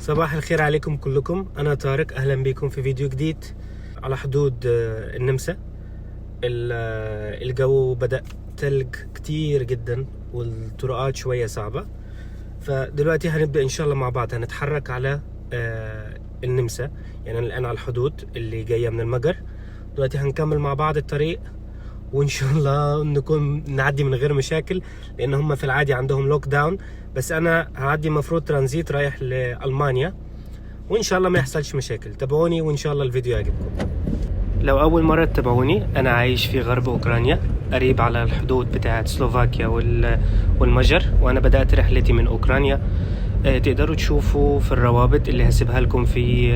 صباح الخير عليكم كلكم. أنا طارق، أهلا بكم في فيديو جديد على حدود النمسا. الجو بدأ تلج كتير جدا والطرقات شوية صعبة، فدلوقتي هنبدأ إن شاء الله مع بعض. هنتحرك على النمسا، يعني الآن على الحدود اللي جاية من المجر. دلوقتي هنكمل مع بعض الطريق، وإن شاء الله نكون نعدي من غير مشاكل، لأن هم في العادي عندهم لوك داون، بس أنا هعدي مفروض ترانزيت رايح لألمانيا، وإن شاء الله ما يحصلش مشاكل. تابعوني وإن شاء الله الفيديو يعجبكم. لو أول مرة تتابعوني، أنا عايش في غرب أوكرانيا، قريب على الحدود بتاعة سلوفاكيا والمجر، وأنا بدأت رحلتي من أوكرانيا. تقدروا تشوفوا في الروابط اللي هسيبها لكم في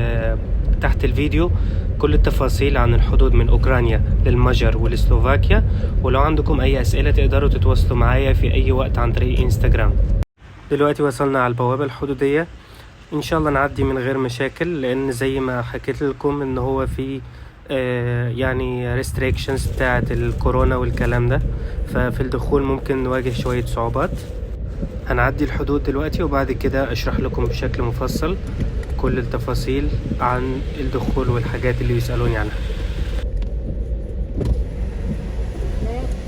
تحت الفيديو كل التفاصيل عن الحدود من أوكرانيا للمجر ولسلوفاكيا. ولو عندكم أي أسئلة تقدروا تتواصلوا معايا في أي وقت عن طريق انستجرام. دلوقتي وصلنا على البوابة الحدودية، إن شاء الله نعدي من غير مشاكل، لأن زي ما حكيت لكم إن هو في يعني restrictions بتاعة الكورونا والكلام ده، ففي الدخول ممكن نواجه شوية صعوبات. هنعدي الحدود دلوقتي، وبعد كده أشرح لكم بشكل مفصل كل التفاصيل عن الدخول والحاجات اللي يسألوني عنها.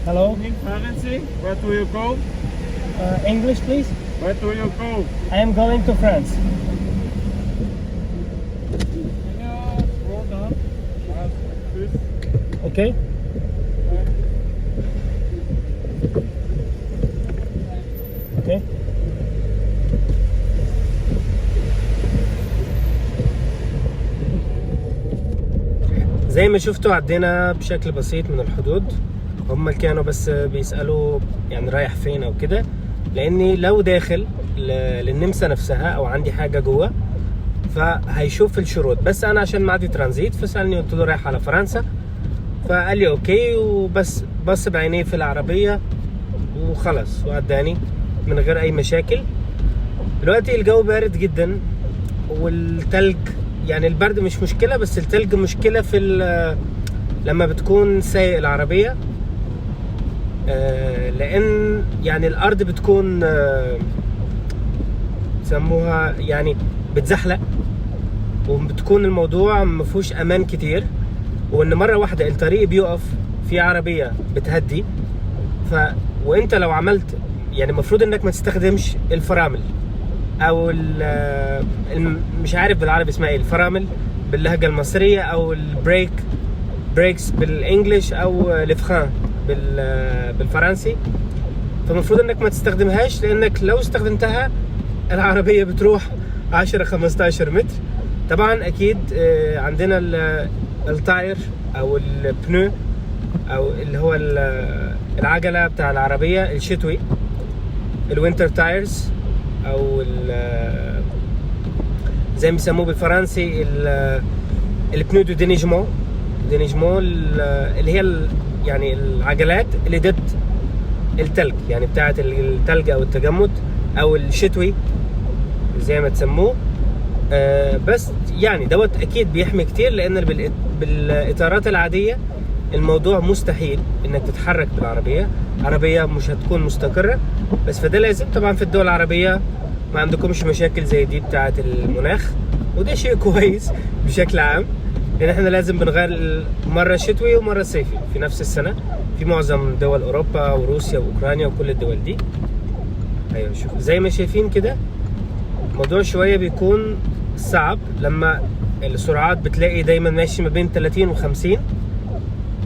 Hello. Currency. Where do you go? English please. Where do you go? I am going to France. Yeah, roll down. This. Okay. Okay. زي ما شفتوا عدينا بشكل بسيط من الحدود. هم كانوا بس بيسألوا يعني رايح فين او كده، لاني لو داخل للنمسا نفسها او عندي حاجة جوه فهيشوف الشروط. بس انا عشان معدي ترانزيت فسألني، قلت له رايح على فرنسا، فقال لي اوكي، وبس بص بعينيه في العربية وخلص وعداني من غير اي مشاكل. دلوقتي الجو بارد جدا والتلج، يعني البرد مش مشكلة، بس التلج مشكلة في لما بتكون سايق العربية، لان يعني الارض بتكون سموها يعني بتزحلق، وبتكون الموضوع مفهوش امان كتير، وان مرة واحدة الطريق بيقف في عربية بتهدي. وانت لو عملت يعني المفروض انك ما تستخدمش الفرامل او مش عارف بالعربي اسمها ايه، الفرامل باللهجة المصرية، او بريكس بالانجليش، او لفخان بالفرنسي. فالمفروض انك ما تستخدمهاش، لانك لو استخدمتها العربية بتروح 10-15 متر. طبعا اكيد عندنا التاير او البنو، او اللي هو العجلة بتاع العربية الشتوي، الوينتر تايرز، او زي ما بيسموه بالفرنسي البنو دو دينيجمون اللي هي يعني العجلات اللي ضد التلج، يعني بتاعه التلج او التجمد او الشتوي زي ما تسموه. بس يعني دوت اكيد بيحمي كتير، لان بالاطارات العاديه الموضوع مستحيل انك تتحرك بالعربيه، عربيه مش هتكون مستقره. بس فده لازم طبعا في الدول العربيه ما عندكمش مشاكل زي دي بتاعه المناخ، وده شيء كويس بشكل عام، لان احنا لازم بنغير مره شتوي ومره صيفي في نفس السنه في معظم دول اوروبا وروسيا واوكرانيا وكل الدول دي. ايوه شوف زي ما شايفين كده، الموضوع شويه بيكون صعب لما السرعات بتلاقي دايما ماشي ما بين 30 و50،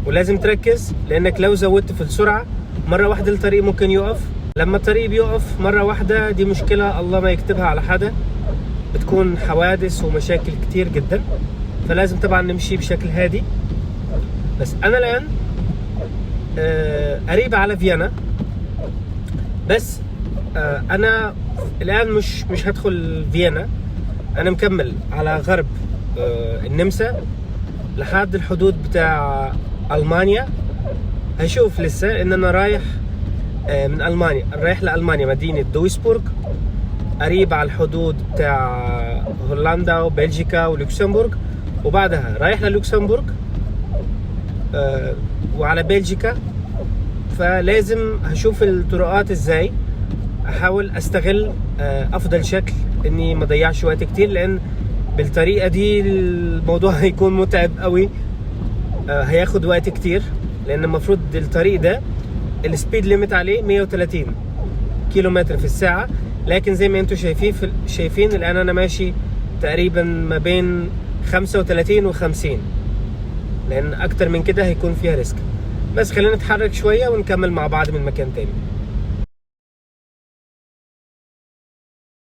ولازم تركز، لانك لو زودت في السرعه مره واحده الطريق ممكن يقف. لما الطريق بيقف مره واحده دي مشكله الله ما يكتبها على حدا، بتكون حوادث ومشاكل كتير جدا. فلازم طبعا نمشي بشكل هادي. بس انا الان قريب على فيينا، بس انا الان مش هدخل فيينا، انا مكمل على غرب النمسا لحد الحدود بتاع ألمانيا. هشوف لسه ان انا رايح من ألمانيا، رايح لألمانيا مدينة دويسبورغ، قريب على الحدود بتاع هولندا وبلجيكا ولوكسمبورغ، وبعدها رايح للوكسمبورغ وعلى بلجيكا. فلازم هشوف الطرقات ازاي احاول استغل افضل شكل اني ما اضيعش وقت كتير، لان بالطريقه دي الموضوع هيكون متعب قوي، هياخد وقت كتير، لان المفروض الطريق ده السبيد ليميت عليه 130 كيلومتر في الساعه، لكن زي ما انتم شايفين الان انا ماشي تقريبا ما بين 35 و50، لان اكتر من كده هيكون فيها ريسك. بس خلينا نتحرك شويه ونكمل مع بعض من مكان تاني.